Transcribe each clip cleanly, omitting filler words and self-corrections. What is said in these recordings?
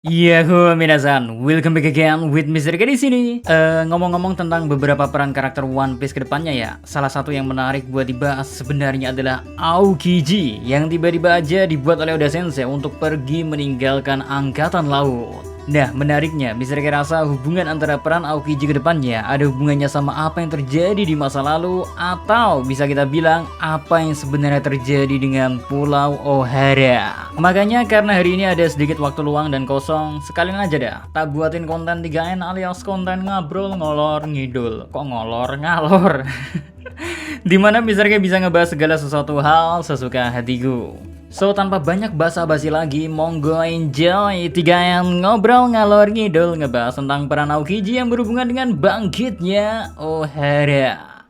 Yahoo minasan, welcome back again with Mr. K di sini. Ngomong-ngomong tentang beberapa peran karakter One Piece kedepannya ya, salah satu yang menarik buat dibahas sebenarnya adalah Aokiji yang tiba-tiba aja dibuat oleh Oda Sensei untuk pergi meninggalkan angkatan laut. Nah, menariknya, Mr. K rasa hubungan antara peran Aokiji ke depannya ada hubungannya sama apa yang terjadi di masa lalu, atau bisa kita bilang apa yang sebenarnya terjadi dengan Pulau Ohara. Makanya karena hari ini ada sedikit waktu luang dan kosong, sekalian aja dah tak buatin konten 3N alias konten ngabrol ngolor ngidul. Kok ngolor ngalor? Dimana Mr. K bisa ngebahas segala sesuatu hal sesuka hatiku. So, tanpa banyak basa-basi lagi, monggo enjoy 3M ngobrol ngalor ngidul ngebahas tentang peran Aokiji yang berhubungan dengan bangkitnya Ohara.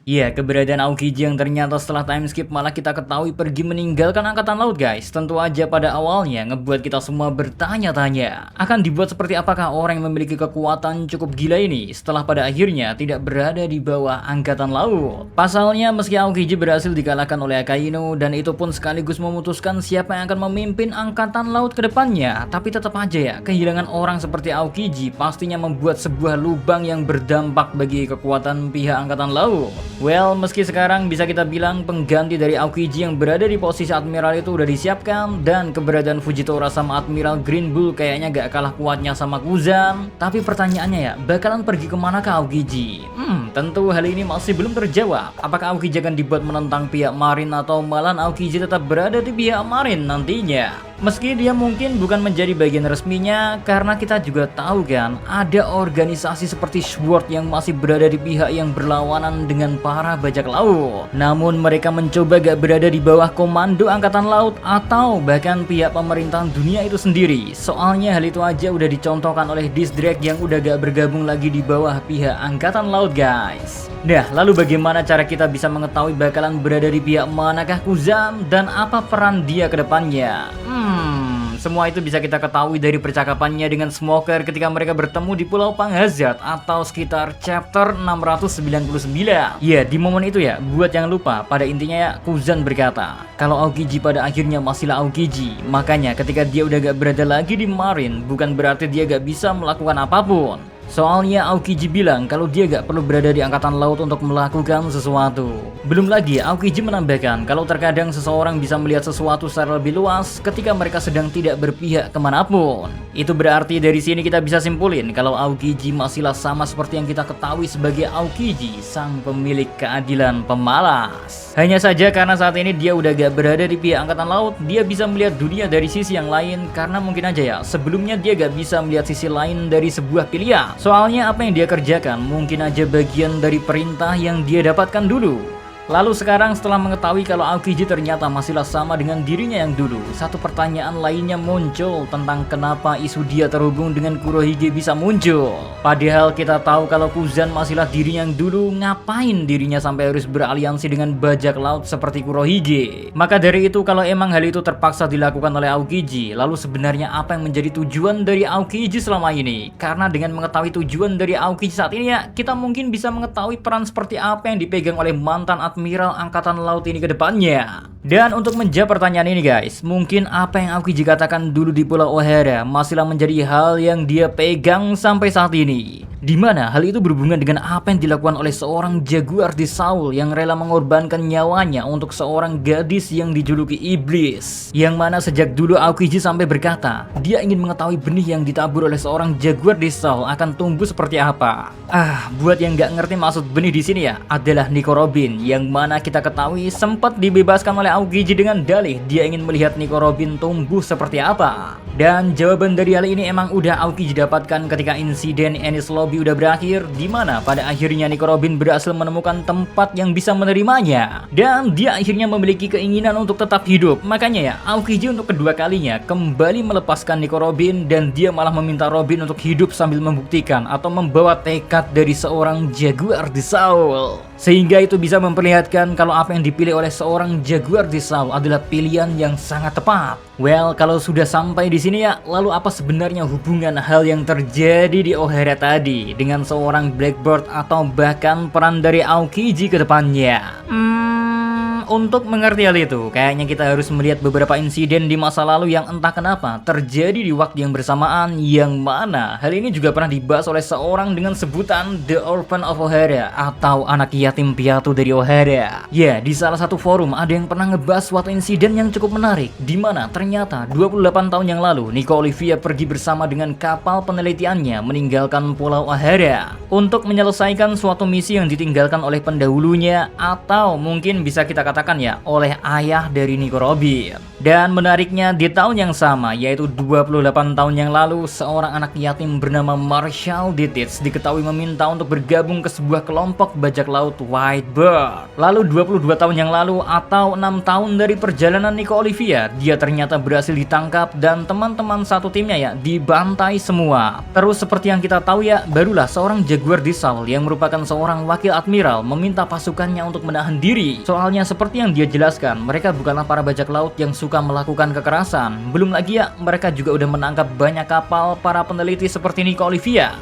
Iya, keberadaan Aokiji yang ternyata setelah time skip malah kita ketahui pergi meninggalkan angkatan laut guys. Tentu aja pada awalnya ngebuat kita semua bertanya-tanya, akan dibuat seperti apakah orang yang memiliki kekuatan cukup gila ini setelah pada akhirnya tidak berada di bawah angkatan laut. Pasalnya meski Aokiji berhasil dikalahkan oleh Akainu dan itu pun sekaligus memutuskan siapa yang akan memimpin angkatan laut ke depannya, tapi tetap aja ya, kehilangan orang seperti Aokiji pastinya membuat sebuah lubang yang berdampak bagi kekuatan pihak angkatan laut. Well, meski sekarang bisa kita bilang pengganti dari Aokiji yang berada di posisi Admiral itu udah disiapkan, dan keberadaan Fujitora sama Admiral Green Bull kayaknya gak kalah kuatnya sama Kuzan. Tapi pertanyaannya ya, bakalan pergi kemana ke Aokiji? Tentu hal ini masih belum terjawab. Apakah Aokiji akan dibuat menentang pihak Marin atau malah Aokiji tetap berada di pihak Marin nantinya? Meski dia mungkin bukan menjadi bagian resminya, karena kita juga tahu kan ada organisasi seperti SWORD yang masih berada di pihak yang berlawanan dengan para bajak laut. Namun mereka mencoba gak berada di bawah komando angkatan laut atau bahkan pihak pemerintahan dunia itu sendiri. Soalnya hal itu aja udah dicontohkan oleh Distrek yang udah gak bergabung lagi di bawah pihak angkatan laut guys. Nah, lalu bagaimana cara kita bisa mengetahui bakalan berada di pihak manakah Kuzan dan apa peran dia ke depannya? Semua itu bisa kita ketahui dari percakapannya dengan Smoker ketika mereka bertemu di Pulau Panghazard atau sekitar chapter 699. Ya, di momen itu ya, buat yang lupa, pada intinya ya, Kuzan berkata, kalau Aokiji pada akhirnya masihlah Aokiji, makanya ketika dia udah gak berada lagi di Marin, bukan berarti dia gak bisa melakukan apapun. Soalnya Aokiji bilang kalau dia gak perlu berada di angkatan laut untuk melakukan sesuatu. Belum lagi Aokiji menambahkan kalau terkadang seseorang bisa melihat sesuatu secara lebih luas ketika mereka sedang tidak berpihak kemanapun. Itu berarti dari sini kita bisa simpulin kalau Aokiji masihlah sama seperti yang kita ketahui sebagai Aokiji, sang pemilik keadilan pemalas. Hanya saja karena saat ini dia udah gak berada di pihak angkatan laut, dia bisa melihat dunia dari sisi yang lain, karena mungkin aja ya sebelumnya dia gak bisa melihat sisi lain dari sebuah pilihan. Soalnya apa yang dia kerjakan mungkin aja bagian dari perintah yang dia dapatkan dulu. Lalu sekarang setelah mengetahui kalau Aokiji ternyata masihlah sama dengan dirinya yang dulu, satu pertanyaan lainnya muncul tentang kenapa isu dia terhubung dengan Kurohige bisa muncul. Padahal kita tahu kalau Kuzan masihlah dirinya yang dulu, ngapain dirinya sampai harus beraliansi dengan bajak laut seperti Kurohige? Maka dari itu kalau emang hal itu terpaksa dilakukan oleh Aokiji, lalu sebenarnya apa yang menjadi tujuan dari Aokiji selama ini? Karena dengan mengetahui tujuan dari Aokiji saat ini ya, kita mungkin bisa mengetahui peran seperti apa yang dipegang oleh mantan Admiral Angkatan Laut ini ke depannya. Dan untuk menjawab pertanyaan ini guys, mungkin apa yang Aokiji katakan dulu di Pulau Ohara masihlah menjadi hal yang dia pegang sampai saat ini. Dimana hal itu berhubungan dengan apa yang dilakukan oleh seorang jaguar di Saul yang rela mengorbankan nyawanya untuk seorang gadis yang dijuluki iblis. Yang mana sejak dulu Aokiji sampai berkata, dia ingin mengetahui benih yang ditabur oleh seorang jaguar di Saul akan tumbuh seperti apa. Buat yang gak ngerti maksud benih di sini ya, adalah Nico Robin, yang mana kita ketahui sempat dibebaskan oleh Aokiji dengan dalih dia ingin melihat Nico Robin tumbuh seperti apa. Dan jawaban dari hal ini emang udah Aokiji dapatkan ketika insiden Enies Lobby udah berakhir, dimana pada akhirnya Nico Robin berhasil menemukan tempat yang bisa menerimanya, dan dia akhirnya memiliki keinginan untuk tetap hidup. Makanya ya, Aokiji untuk kedua kalinya kembali melepaskan Nico Robin, dan dia malah meminta Robin untuk hidup sambil membuktikan atau membawa tekad dari seorang jaguar di Saul. Sehingga itu bisa memperlihatkan kalau apa yang dipilih oleh seorang jaguar di Saul adalah pilihan yang sangat tepat. Well, kalau sudah sampai di sini ya, lalu apa sebenarnya hubungan hal yang terjadi di Ohara tadi dengan seorang Blackbird atau bahkan peran dari Aokiji ke depannya? Untuk mengerti hal itu, kayaknya kita harus melihat beberapa insiden di masa lalu yang entah kenapa terjadi di waktu yang bersamaan, yang mana hal ini juga pernah dibahas oleh seorang dengan sebutan The Orphan of O'Hara atau anak yatim piatu dari O'Hara. Ya, di salah satu forum ada yang pernah ngebahas suatu insiden yang cukup menarik, di mana ternyata 28 tahun yang lalu Nico Olivia pergi bersama dengan kapal penelitiannya meninggalkan Pulau O'Hara untuk menyelesaikan suatu misi yang ditinggalkan oleh pendahulunya, atau mungkin bisa kita katakan ya oleh ayah dari Nico Robin. Dan menariknya di tahun yang sama, yaitu 28 tahun yang lalu, seorang anak yatim bernama Marshall Dittich diketahui meminta untuk bergabung ke sebuah kelompok bajak laut Whitebird. Lalu 22 tahun yang lalu atau 6 tahun dari perjalanan Nico Olivia, dia ternyata berhasil ditangkap dan teman-teman satu timnya ya dibantai semua. Terus seperti yang kita tahu ya, barulah seorang Jaguar Disal yang merupakan seorang wakil admiral meminta pasukannya untuk menahan diri. Soalnya seperti yang dia jelaskan, mereka bukanlah para bajak laut yang suka melakukan kekerasan. Belum lagi ya, mereka juga udah menangkap banyak kapal para peneliti seperti Nico Olivia.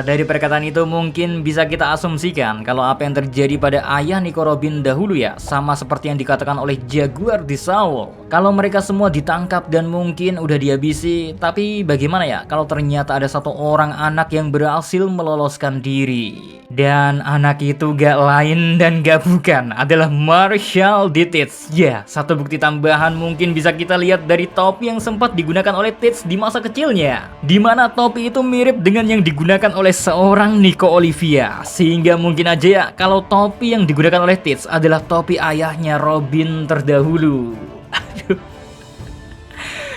Dari perkataan itu mungkin bisa kita asumsikan kalau apa yang terjadi pada ayah Nico Robin dahulu ya sama seperti yang dikatakan oleh Jaguar Disal. Kalau mereka semua ditangkap dan mungkin udah dihabisi, tapi bagaimana ya kalau ternyata ada satu orang anak yang berhasil meloloskan diri? Dan anak itu gak lain dan gak bukan adalah Marshall Dittich. Ya, satu bukti tambahan mungkin bisa kita lihat dari topi yang sempat digunakan oleh Tits di masa kecilnya, dimana topi itu mirip dengan yang digunakan oleh seorang Nico Olivia. Sehingga mungkin aja ya kalau topi yang digunakan oleh Tits adalah topi ayahnya Robin terdahulu. Aduh.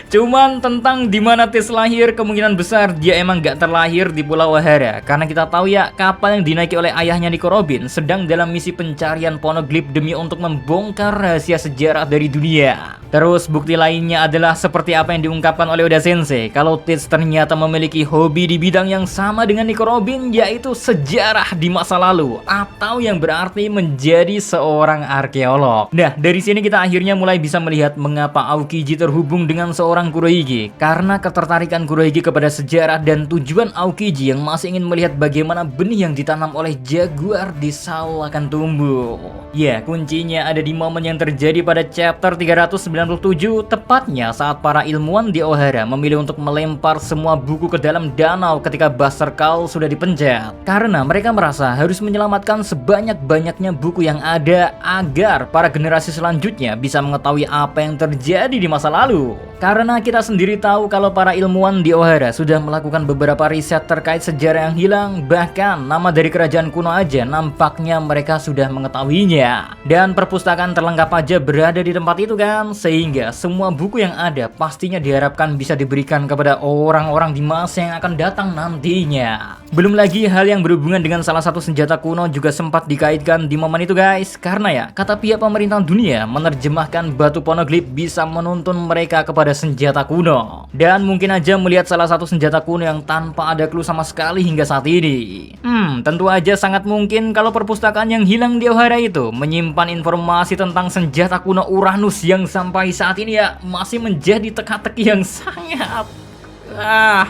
Cuman tentang dimana Tits lahir, kemungkinan besar dia emang gak terlahir di Pulau O'Hara. Karena kita tahu ya, kapal yang dinaiki oleh ayahnya Nico Robin sedang dalam misi pencarian poneglyph demi untuk membongkar rahasia sejarah dari dunia. Terus bukti lainnya adalah seperti apa yang diungkapkan oleh Oda Sensei, kalau Tits ternyata memiliki hobi di bidang yang sama dengan Nico Robin, yaitu sejarah di masa lalu, atau yang berarti menjadi seorang arkeolog. Nah, dari sini kita akhirnya mulai bisa melihat mengapa Aokiji terhubung dengan seorang Kurohige, karena ketertarikan Kurohige kepada sejarah dan tujuan Aokiji yang masih ingin melihat bagaimana benih yang ditanam oleh Jaguar Disal akan tumbuh. Ya, kuncinya ada di momen yang terjadi pada chapter 397, tepatnya saat para ilmuwan di O'Hara memilih untuk melempar semua buku ke dalam danau ketika Buster Call sudah dipenjat. Karena mereka merasa harus menyelamatkan sebanyak-banyaknya buku yang ada agar para generasi selanjutnya bisa mengetahui apa yang terjadi di masa lalu. Karena kita sendiri tahu kalau para ilmuwan di O'Hara sudah melakukan beberapa riset terkait sejarah yang hilang, bahkan nama dari kerajaan kuno aja nampaknya mereka sudah mengetahuinya. Dan perpustakaan terlengkap aja berada di tempat itu kan, sehingga semua buku yang ada pastinya diharapkan bisa diberikan kepada orang-orang di masa yang akan datang nantinya. Belum lagi hal yang berhubungan dengan salah satu senjata kuno juga sempat dikaitkan di momen itu guys, karena ya kata pihak pemerintah dunia menerjemahkan batu poneglyph bisa menuntun mereka kepada senjata kuno. Dan mungkin aja melihat salah satu senjata kuno yang tanpa ada clue sama sekali hingga saat ini. Tentu aja sangat mungkin kalau perpustakaan yang hilang di O'Hara itu menyimpan informasi tentang senjata kuno Uranus yang sampai saat ini ya masih menjadi teka-teki yang sangat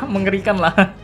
mengerikan lah.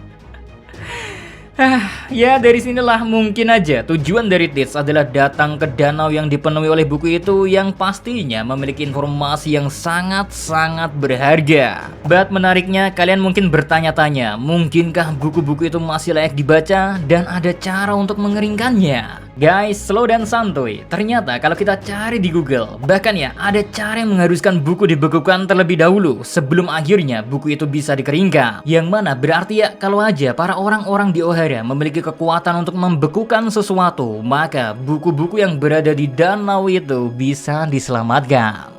Ya dari sinilah mungkin aja tujuan dari Tits adalah datang ke danau yang dipenuhi oleh buku itu yang pastinya memiliki informasi yang sangat-sangat berharga. But menariknya kalian mungkin bertanya-tanya, mungkinkah buku-buku itu masih layak dibaca dan ada cara untuk mengeringkannya? Guys, slow dan santuy. Ternyata kalau kita cari di Google, bahkan ya ada cara yang mengharuskan buku dibekukan terlebih dahulu sebelum akhirnya buku itu bisa dikeringkan. Yang mana berarti ya kalau aja para orang-orang di O'Hara memiliki kekuatan untuk membekukan sesuatu, maka buku-buku yang berada di danau itu bisa diselamatkan.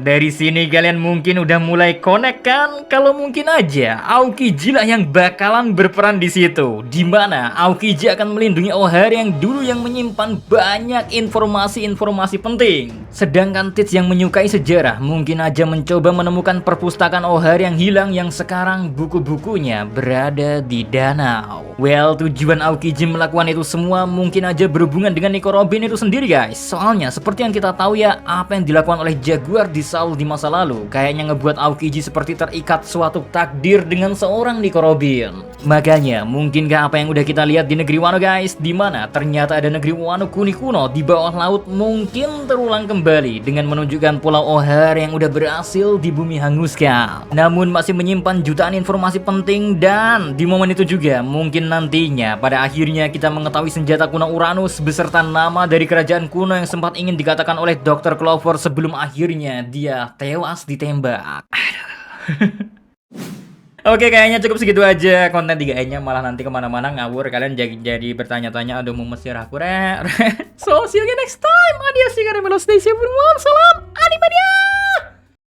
Dari sini kalian mungkin udah mulai connect kan? Kalau mungkin aja Aokiji lah yang bakalan berperan di situ, dimana Aokiji akan melindungi O'Hara yang dulu yang menyimpan banyak informasi-informasi penting. Sedangkan Tits yang menyukai sejarah mungkin aja mencoba menemukan perpustakaan O'Hara yang hilang yang sekarang buku-bukunya berada di danau. Well, tujuan Aokiji melakukan itu semua mungkin aja berhubungan dengan Nico Robin itu sendiri guys. Soalnya seperti yang kita tahu ya, apa yang dilakukan oleh oleh Jaguar di Soul di masa lalu kayaknya ngebuat Aokiji seperti terikat suatu takdir dengan seorang Nico Robin. Makanya, mungkinkah apa yang udah kita lihat di negeri Wano guys, di mana ternyata ada negeri Wano Kuni kuno di bawah laut mungkin terulang kembali dengan menunjukkan Pulau Ohar yang udah berhasil di bumi hanguskan. Namun masih menyimpan jutaan informasi penting dan di momen itu juga mungkin nantinya pada akhirnya kita mengetahui senjata kuno Uranus beserta nama dari kerajaan kuno yang sempat ingin dikatakan oleh Dr. Clover sebelum akhirnya dia tewas ditembak. Aduh. Oke, kayaknya cukup segitu aja konten 3E-nya, malah nanti kemana-mana ngawur kalian jadi bertanya-tanya, aduh mau mesir aku re. So see you again next time. Adios, you gotta stay safe everyone. Salam.